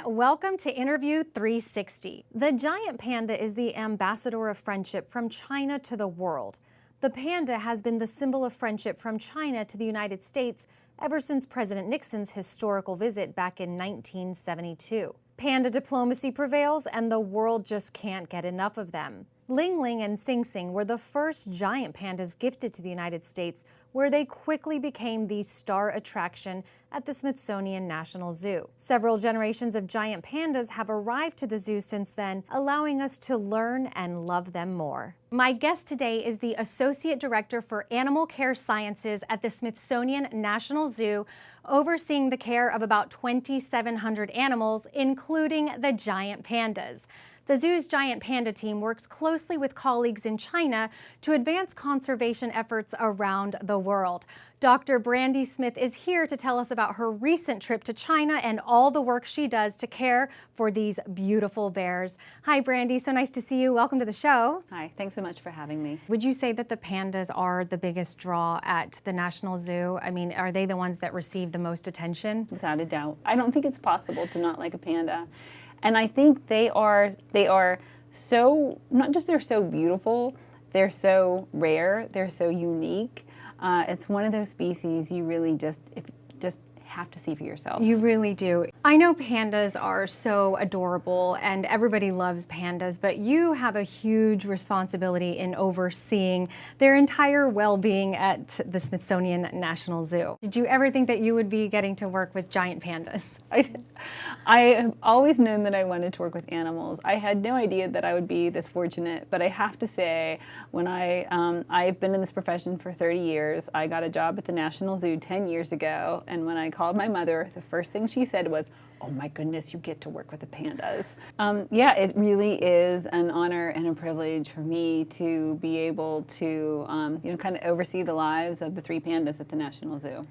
welcome to Interview 360. The giant panda is the ambassador of friendship from China to the world. The panda has been the symbol of friendship from China to the United States ever since President Nixon's historical visit back in 1972. Panda diplomacy prevails, and the world just can't get enough of them. Ling Ling and Sing Sing were the first giant pandas gifted to the United States, where they quickly became the star attraction at the Smithsonian National Zoo. Several generations of giant pandas have arrived to the zoo since then, allowing us to learn and love them more. My guest today is the Associate Director for Animal Care Sciences at the Smithsonian National Zoo, overseeing the care of about 2,700 animals, including the giant pandas. The zoo's Giant Panda team works closely with colleagues in China to advance conservation efforts around the world. Dr. Brandie Smith is here to tell us about her recent trip to China and all the work she does to care for these beautiful bears. Hi, Brandie. So nice to see you. Welcome to the show. Hi. Thanks so much for having me. Would you say that the pandas are the biggest draw at the National Zoo? I mean, are they the ones that receive the most attention? Without a doubt. I don't think it's possible to not like a panda. And I think they are so, not just they're so beautiful, they're so rare, they're so unique. It's one of those species you really just have to see for yourself. You really do. I know pandas are so adorable and everybody loves pandas, but you have a huge responsibility in overseeing their entire well-being at the Smithsonian National Zoo. Did you ever think that you would be getting to work with giant pandas? I have always known that I wanted to work with animals. I had no idea that I would be this fortunate, but I have to say, when I've been in this profession for 30 years, I got a job at the National Zoo 10 years ago, and when I called my mother, the first thing she said was, "Oh my goodness, you get to work with the pandas." Yeah, it really is an honor and a privilege for me to be able to kind of oversee the lives of the 3 pandas at the National Zoo.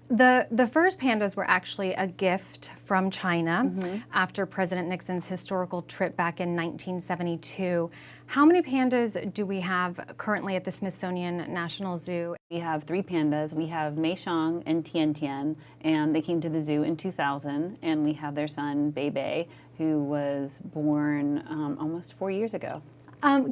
The first pandas were actually a gift from China after President Nixon's historical trip back in 1972. How many pandas do we have currently at the Smithsonian National Zoo? We have 3 pandas. We have Mei Xiang and Tian Tian, and they came to the zoo in 2000, and we have their son, Bei Bei, who was born almost 4 years ago.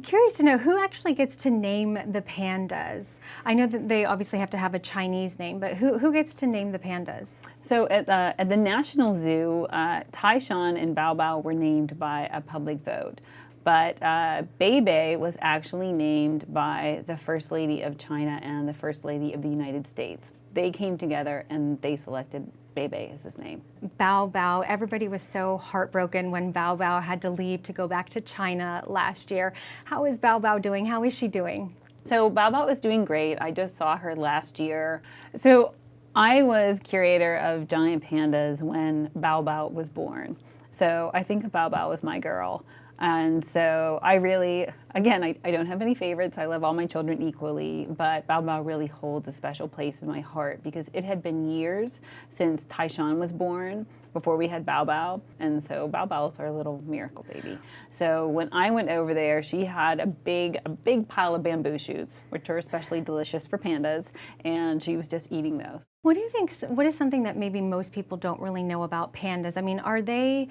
Curious to know who actually gets to name the pandas. I know that they obviously have to have a Chinese name, but who gets to name the pandas? So at the National Zoo, Taishan and Bao Bao were named by a public vote. But Bei Bei was actually named by the First Lady of China and the First Lady of the United States. They came together and they selected Bei Bei as his name. Bao Bao, everybody was so heartbroken when Bao Bao had to leave to go back to China last year. How is Bao Bao doing? How is she doing? So Bao Bao is doing great. I just saw her last year. So I was curator of Giant Pandas when Bao Bao was born. So I think Bao Bao was my girl. And so I really, again, I don't have any favorites. I love all my children equally, but Bao Bao really holds a special place in my heart because it had been years since Taishan was born before we had Bao Bao. And so Bao Bao is our little miracle baby. So when I went over there, she had a big pile of bamboo shoots, which are especially delicious for pandas, and she was just eating those. What do you think, what is something that maybe most people don't really know about pandas? I mean, are they,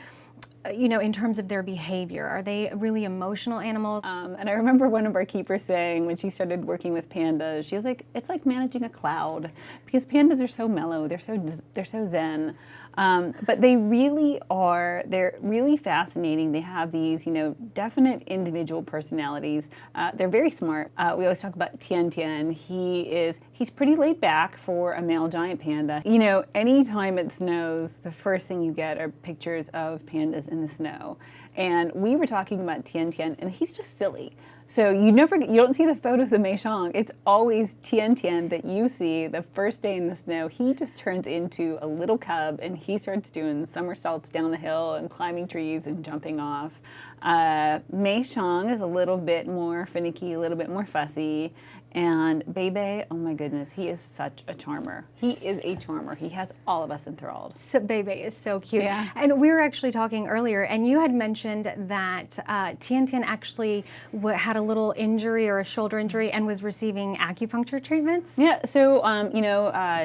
in terms of their behavior, are they really emotional animals? And I remember one of our keepers saying when she started working with pandas, she was like, it's like managing a cloud because pandas are so mellow, they're so zen. But they really are, they're really fascinating. They have these, definite individual personalities. They're very smart. We always talk about Tian Tian. He's pretty laid back for a male giant panda. Anytime it snows, the first thing you get are pictures of pandas in the snow. And we were talking about Tian Tian, and he's just silly. So you don't see the photos of Mei Xiang. It's always Tian Tian that you see the first day in the snow. He just turns into a little cub and he starts doing somersaults down the hill and climbing trees and jumping off. Mei Xiang is a little bit more finicky, a little bit more fussy. And Bebe, oh my goodness, he is such a charmer. He is a charmer. He has all of us enthralled. So Bebe is so cute. Yeah. And we were actually talking earlier, and you had mentioned that Tian Tian actually had a little injury or a shoulder injury and was receiving acupuncture treatments. Yeah, so,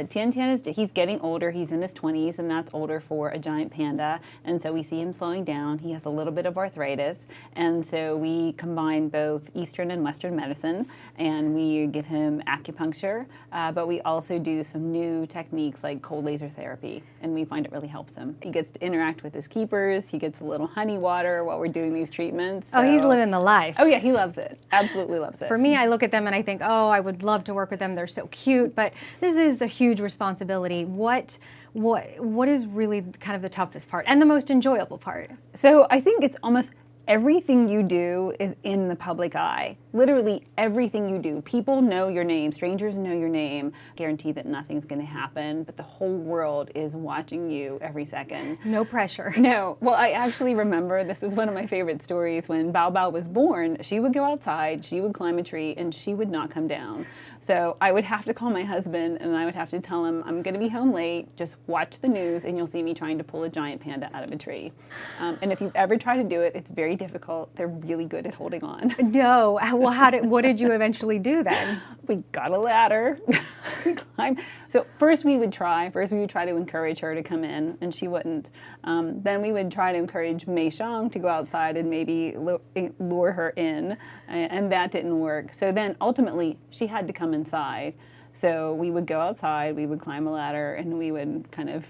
Tian Tian, he's getting older. He's in his 20s, and that's older for a giant panda. And so we see him slowing down. He has a little bit of arthritis. And so we combine both Eastern and Western medicine, and we give him acupuncture, but we also do some new techniques like cold laser therapy, and we find it really helps him. He gets to interact with his keepers. He gets a little honey water while we're doing these treatments. So. Oh, he's living the life. Oh yeah, he loves it. Absolutely loves it. For me, I look at them and I think, oh, I would love to work with them. They're so cute, but this is a huge responsibility. What is really kind of the toughest part and the most enjoyable part? So I think it's almost everything you do is in the public eye. Literally everything you do. People know your name. Strangers know your name. Guarantee that nothing's going to happen, but the whole world is watching you every second. No pressure. No. Well, I actually remember, this is one of my favorite stories, when Bao Bao was born, she would go outside, she would climb a tree, and she would not come down. So I would have to call my husband, and I would have to tell him, I'm going to be home late, just watch the news, and you'll see me trying to pull a giant panda out of a tree. And if you've ever tried to do it, it's very difficult. They're really good at holding on. No. Well, what did you eventually do then? We got a ladder. We climbed. So first we would try to encourage her to come in, and she wouldn't. Then we would try to encourage Mei Xiang to go outside and maybe lure her in, and that didn't work. So then ultimately she had to come inside. So we would go outside, we would climb a ladder, and we would kind of,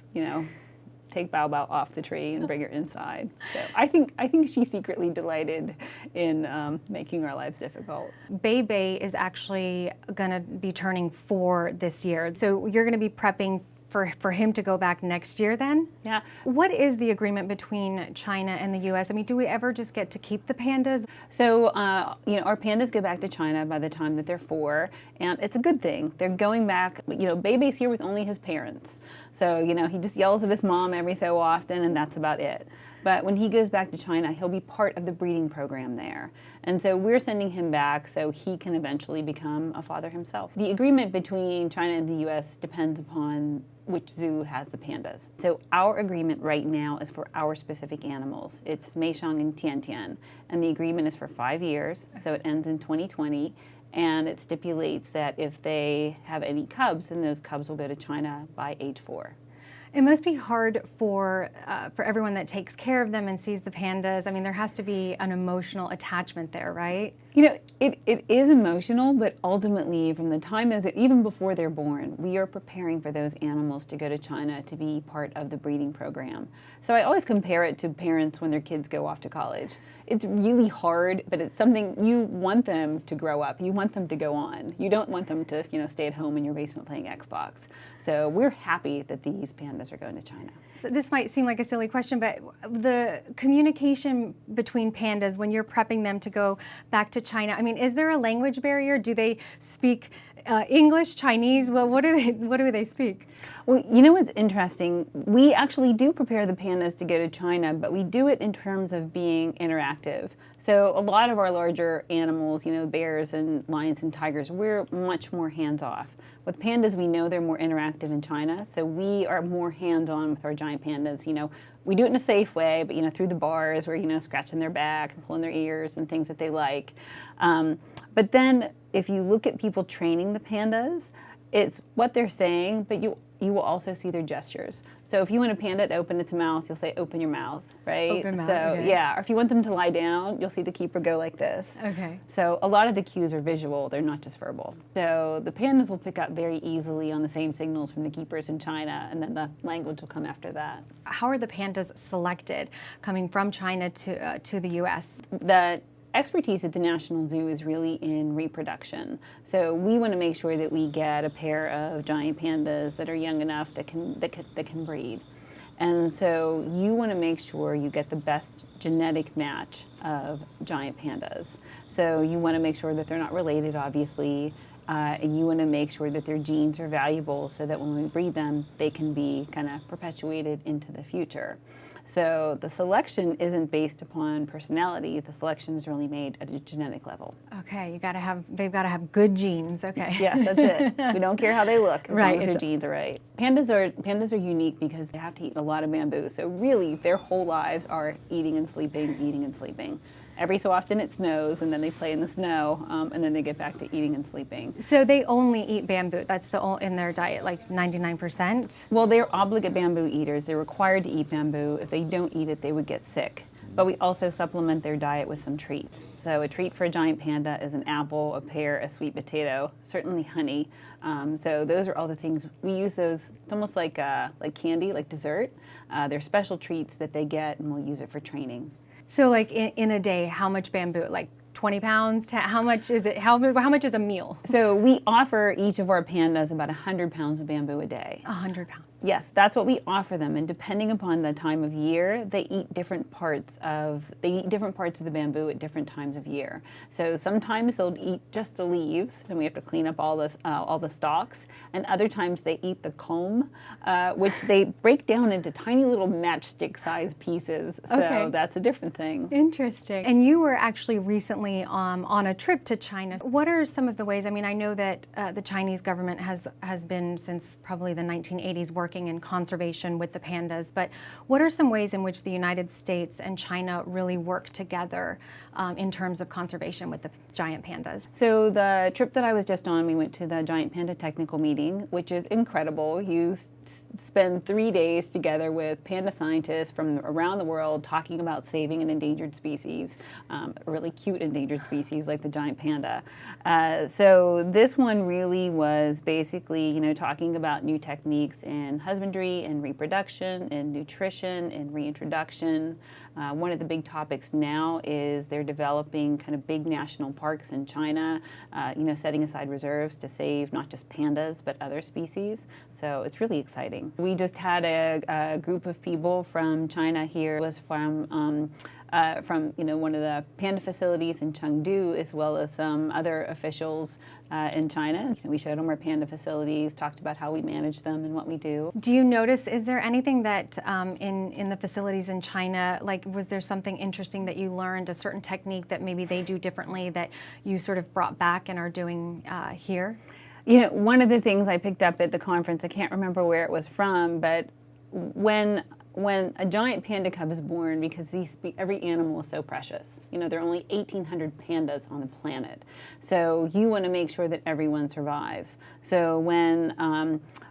take Bao Bao off the tree and bring her inside. So I think she secretly delighted in making our lives difficult. Bebe is actually going to be turning 4 this year. So you're going to be prepping for him to go back next year then? Yeah. What is the agreement between China and the U.S.? I mean, do we ever just get to keep the pandas? So, our pandas go back to China by the time that they're 4, and it's a good thing. They're going back, Bebe's here with only his parents. So, he just yells at his mom every so often, and that's about it. But when he goes back to China, he'll be part of the breeding program there. And so we're sending him back so he can eventually become a father himself. The agreement between China and the U.S. depends upon which zoo has the pandas. So our agreement right now is for our specific animals. It's Mei Xiang and Tian Tian. And the agreement is for 5 years, so it ends in 2020. And it stipulates that if they have any cubs, then those cubs will go to China by age 4. It must be hard for everyone that takes care of them and sees the pandas. I mean, there has to be an emotional attachment there, right? It is emotional, but ultimately, from the time even before they're born, we are preparing for those animals to go to China to be part of the breeding program. So I always compare it to parents when their kids go off to college. It's really hard, but it's something you want them to grow up. You want them to go on. You don't want them to, stay at home in your basement playing Xbox. So we're happy that these pandas are going to China. So this might seem like a silly question, but the communication between pandas when you're prepping them to go back to China, I mean, is there a language barrier? Do they speak English, Chinese? Well, what do they speak? Well, what's interesting? We actually do prepare the pandas to go to China, but we do it in terms of being interactive. So a lot of our larger animals, bears and lions and tigers, we're much more hands-off. With pandas, we know they're more interactive in China, so we are more hands-on with our giant pandas. We do it in a safe way, but through the bars, we're scratching their back and pulling their ears and things that they like. But then, if you look at people training the pandas, it's what they're saying, but you will also see their gestures. So if you want a panda to open its mouth, you'll say, open your mouth, right? Open mouth, so okay. Yeah, or if you want them to lie down, you'll see the keeper go like this. Okay. So a lot of the cues are visual, they're not just verbal. So the pandas will pick up very easily on the same signals from the keepers in China, and then the language will come after that. How are the pandas selected coming from China to the U.S.? The expertise at the National Zoo is really in reproduction. So we want to make sure that we get a pair of giant pandas that are young enough that can breed. And so you want to make sure you get the best genetic match of giant pandas. So you want to make sure that they're not related, obviously. And you want to make sure that their genes are valuable so that when we breed them, they can be kind of perpetuated into the future. So the selection isn't based upon personality. The selection is really made at a genetic level. Okay, they've got to have good genes. Okay. Yes, that's it. We don't care how they look as Right, long as their genes are right. Pandas are unique because they have to eat a lot of bamboo. So really, their whole lives are eating and sleeping, eating and sleeping. Every so often it snows, and then they play in the snow, and then they get back to eating and sleeping. So they only eat bamboo. That's in their diet, like 99%? Well, they're obligate bamboo eaters. They're required to eat bamboo. If they don't eat it, they would get sick. But we also supplement their diet with some treats. So a treat for a giant panda is an apple, a pear, a sweet potato, certainly honey. So those are all the things. We use those, it's almost like candy, like dessert. They're special treats that they get, and we'll use it for training. So like in a day, how much bamboo? Like 20 pounds? How much is it? How much is a meal? So we offer each of our pandas about 100 pounds of bamboo a day. 100 pounds. Yes, that's what we offer them, and depending upon the time of year, they eat different parts of the bamboo at different times of year. So sometimes they'll eat just the leaves, and we have to clean up all the stalks. And other times they eat the culm, which they break down into tiny little matchstick-sized pieces. So that's a different thing. Interesting. And you were actually recently on a trip to China. What are some of the ways? I mean, I know that the Chinese government has been since probably the 1980s working in conservation with the pandas, but what are some ways in which the United States and China really work together in terms of conservation with the giant pandas? So the trip that I was just on, we went to the Giant Panda technical meeting, which is incredible. You spend 3 days together with panda scientists from around the world talking about saving an endangered species, a really cute endangered species like the giant panda. So this one really was basically, talking about new techniques in husbandry and reproduction and nutrition and reintroduction. One of the big topics now is they're developing kind of big national parks in China, setting aside reserves to save not just pandas but other species. So it's really exciting. We just had a group of people from China here. It was from one of the panda facilities in Chengdu, as well as some other officials in China. We showed them our panda facilities, talked about how we manage them and what we do. Do you notice, is there anything that in the facilities in China, like was there something interesting that you learned, a certain technique that maybe they do differently that you sort of brought back and are doing here? One of the things I picked up at the conference, I can't remember where it was from, but when a giant panda cub is born, because every animal is so precious, there are only 1,800 pandas on the planet. So you want to make sure that everyone survives. So when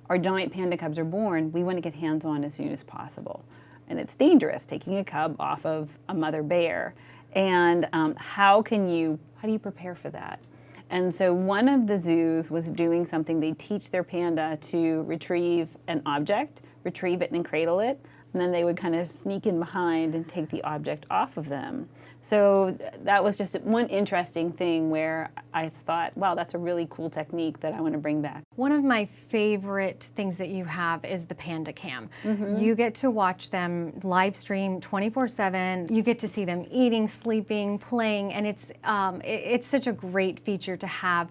our giant panda cubs are born, we want to get hands-on as soon as possible. And it's dangerous taking a cub off of a mother bear. And how do you prepare for that? And so one of the zoos was doing something. They teach their panda to retrieve an object, retrieve it and cradle it, and then they would kind of sneak in behind and take the object off of them. So that was just one interesting thing where I thought, wow, that's a really cool technique that I want to bring back. One of my favorite things that you have is the Panda Cam. Mm-hmm. You get to watch them live stream 24/7. You get to see them eating, sleeping, playing, and it's such a great feature to have.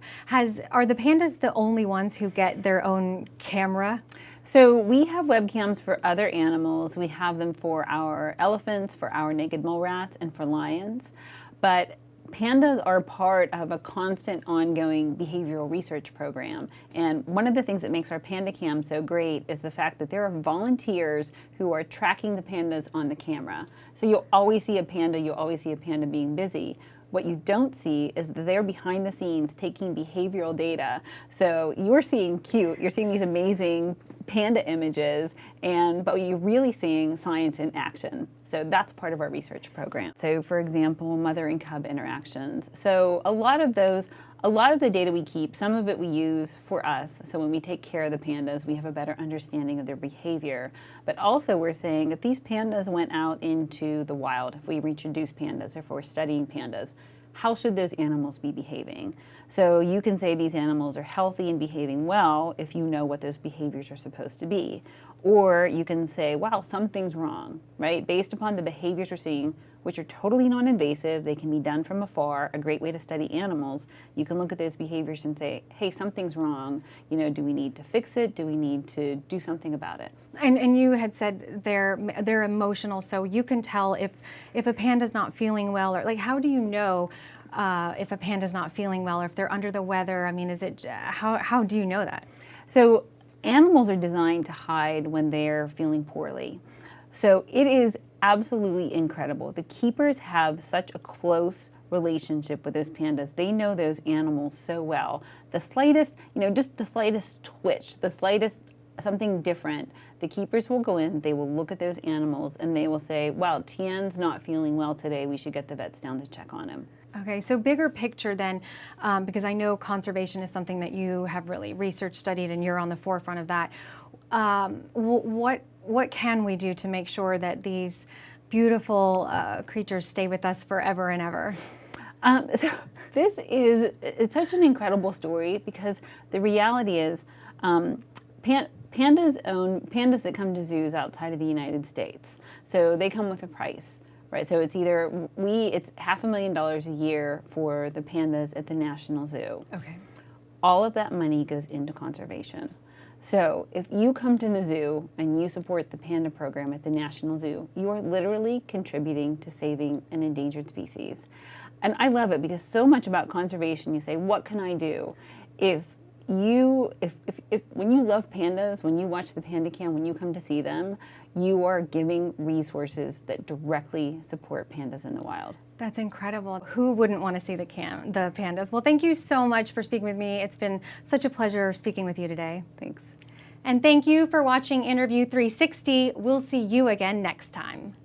Are the pandas the only ones who get their own camera? So we have webcams for other animals. We have them for our elephants, for our naked mole rats, and for lions. But pandas are part of a constant ongoing behavioral research program. And one of the things that makes our Panda Cam so great is the fact that there are volunteers who are tracking the pandas on the camera. So you'll always see a panda being busy. What you don't see is that they're behind the scenes taking behavioral data. So you're seeing these amazing panda images, but you're really seeing science in action. So that's part of our research program. So for example, mother and cub interactions. So a lot of the data we keep, some of it we use for us. So when we take care of the pandas, we have a better understanding of their behavior. But also we're saying if these pandas went out into the wild, if we reintroduce pandas, if we're studying pandas, how should those animals be behaving? So you can say these animals are healthy and behaving well if you know what those behaviors are supposed to be. Or you can say, wow, something's wrong, right? Based upon the behaviors we're seeing, which are totally non-invasive. They can be done from afar, a great way to study animals. You can look at those behaviors and say, hey, something's wrong. You know, do we need to fix it? Do we need to do something about it? And you had said they're emotional, so you can tell if a panda's not feeling well, or like, how do you know if a panda's not feeling well, or if they're under the weather? I mean, is it how do you know that? So animals are designed to hide when they're feeling poorly. So it is absolutely incredible. The keepers have such a close relationship with those pandas. They know those animals so well. The slightest, you know, just the slightest twitch, the slightest something different, the keepers will go in, they will look at those animals, and they will say, wow, Tien's not feeling well today. We should get the vets down to check on him. Okay, so bigger picture then, because I know conservation is something that you have really researched, studied, and you're on the forefront of that. What can we do to make sure that these beautiful creatures stay with us forever and ever? So it's such an incredible story, because the reality is pandas that come to zoos outside of the United States, so they come with a price. Right, so it's either it's $500,000 a year for the pandas at the National Zoo. Okay. All of that money goes into conservation. So if you come to the zoo and you support the panda program at the National Zoo, you are literally contributing to saving an endangered species. And I love it, because so much about conservation, you say, what can I do? If when you love pandas, when you watch the Panda Cam, when you come to see them, you are giving resources that directly support pandas in the wild. That's incredible. Who wouldn't want to see the pandas? Well, thank you so much for speaking with me. It's been such a pleasure speaking with you today. Thanks. And thank you for watching Interview 360. We'll see you again next time.